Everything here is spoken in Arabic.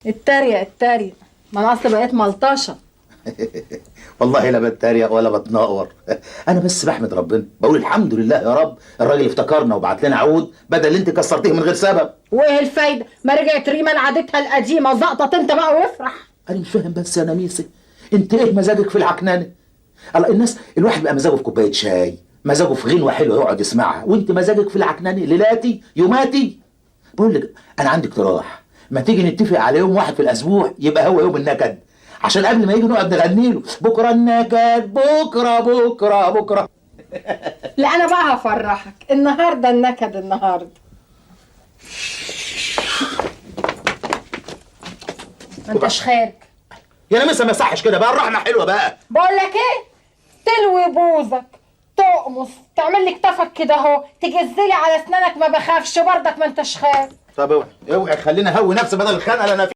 اتريق اتريق، ما انا اصل بقيت ملطشه. والله لا بتريق ولا بتنقر. انا بس بحمد ربنا، بقول الحمد لله يا رب الراجل افتكرنا وبعت لنا عود بدل اللي انت كسرتيه من غير سبب. وايه الفايده؟ ما رجعت ريما لعادتها القديمه، زقطت انت بقى وافرح. انا مش فاهم بس يا نميسه، انت ايه مزاجك في العكنانه؟ الله، الناس الواحد بقى مزاجه في كوبايه شاي، مزاجه في غنوه حلوه يقعد يسمعها، وانت مزاجك في العكنانه ليلاتي يوماتي. بقول لك انا عندي اقتراح، ما تيجي نتفق على يوم واحد في الاسبوع يبقى هو يوم النكد، عشان قبل ما يجي نقعد نغني له بكره النكد بكره بكره بكره. لا انا بقى هفرحك النهارده النكد النهارده. ما انتش خارج. يا نميسه ما يصحش كده بقى، الرحمه حلوه بقى. بقول لك ايه، تلوي بوزك تقمص تعمل لي كتفك كده اهو، تجزلي على اسنانك ما بخافش برضك ما انتش خارج. طب اوعي اوعي خلينا هوي نفسي بدل الخنقه اللي انا فيها.